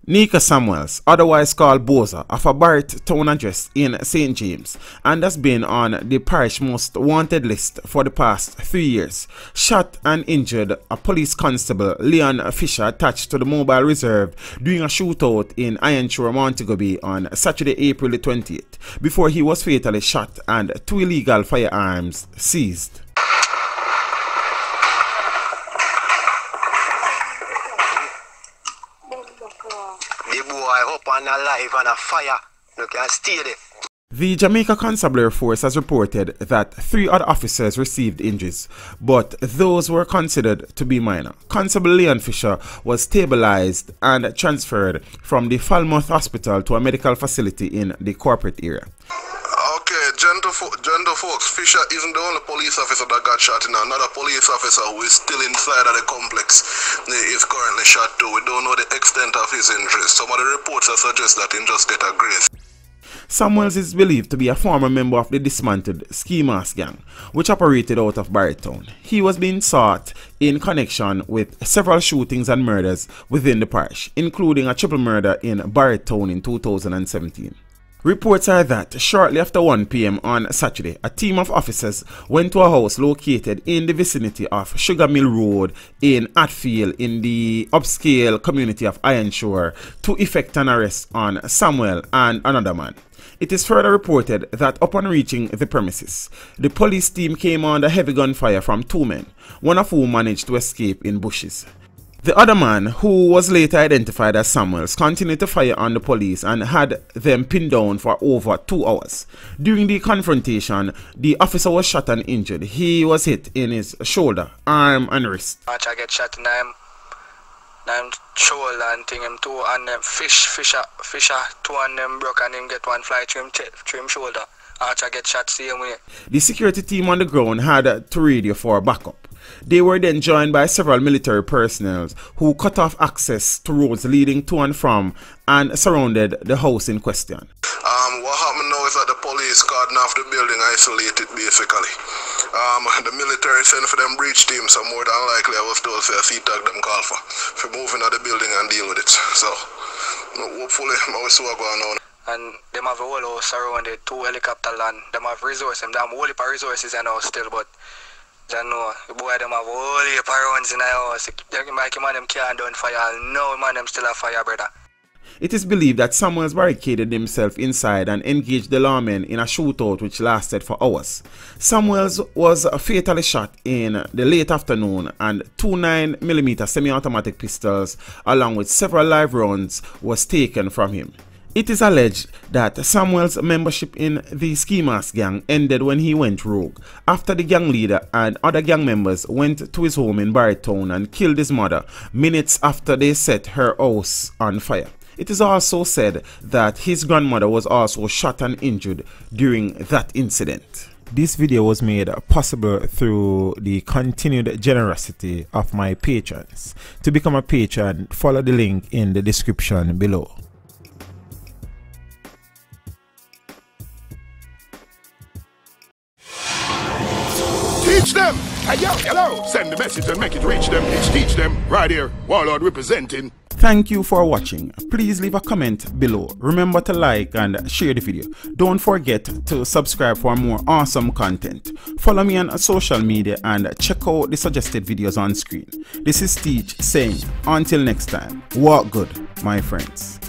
Nico Samuels, otherwise called Bowza, of a Barrett Town address in St. James, and has been on the parish most wanted list for the past 3 years, shot and injured a police constable, Leon Fisher, attached to the mobile reserve during a shootout in Ironshore, Montego Bay on Saturday, April the 20th, before he was fatally shot and 2 illegal firearms seized. The boy up and alive and a fire. You can stay there. The Jamaica Constabulary Force has reported that 3 other officers received injuries, but those were considered to be minor. Constable Leon Fisher was stabilized and transferred from the Falmouth Hospital to a medical facility in the corporate area. Okay, gentle folks, Fisher isn't the only police officer that got shot. Another police officer who is still inside of the complex is currently shot too. We don't know the extent of his injuries. Some of the reports suggest that he just get a grace. Samuels is believed to be a former member of the dismantled Ski Mask gang, which operated out of Barrett Town. He was being sought in connection with several shootings and murders within the parish, including a triple murder in Barrett Town in 2017. Reports are that shortly after 1 p.m. on Saturday, a team of officers went to a house located in the vicinity of Sugar Mill Road in Atfield in the upscale community of Ironshore to effect an arrest on Samuel and another man. It is further reported that upon reaching the premises, the police team came under heavy gunfire from 2 men, one of whom managed to escape in bushes. The other man, who was later identified as Samuels, continued to fire on the police and had them pinned down for over 2 hours. During the confrontation, the officer was shot and injured. He was hit in his shoulder, arm and wrist. I get shot in him shoulder and thing him too, and Fisher 2 and them broke and him get one fly through him shoulder. I get shot same way. The security team on the ground had to radio for backup. They were then joined by several military personnel who cut off access to roads leading to and from and surrounded the house in question. What happened now is that the police cordoned off the building, isolated basically. The military sent for them breach team, so more than likely I was told for a C-tag them call for moving out the building and deal with it. So hopefully we see what's going on. And them have a whole house surrounded, 2 helicopter land. Them have resources, them have a whole heap of resources and all still, but I know the boy them have a whole heap of rounds in the house. Like man them can't done fire. No man them still have fire, brother. It is believed that Samuels barricaded himself inside and engaged the lawmen in a shootout which lasted for hours. Samuels was fatally shot in the late afternoon, and 2 9mm semi-automatic pistols along with several live rounds was taken from him. It is alleged that Samuel's membership in the Ski Mask gang ended when he went rogue, after the gang leader and other gang members went to his home in Barrett Town and killed his mother minutes after they set her house on fire. It is also said that his grandmother was also shot and injured during that incident. This video was made possible through the continued generosity of my patrons. To become a patron, follow the link in the description below. Teach them! Hey, yo, hello! Send the message and make it reach them. It's Teach Them, right here, Warlord representing. Thank you for watching. Please leave a comment below. Remember to like and share the video. Don't forget to subscribe for more awesome content. Follow me on social media and check out the suggested videos on screen. This is Teach saying, until next time, walk good, my friends.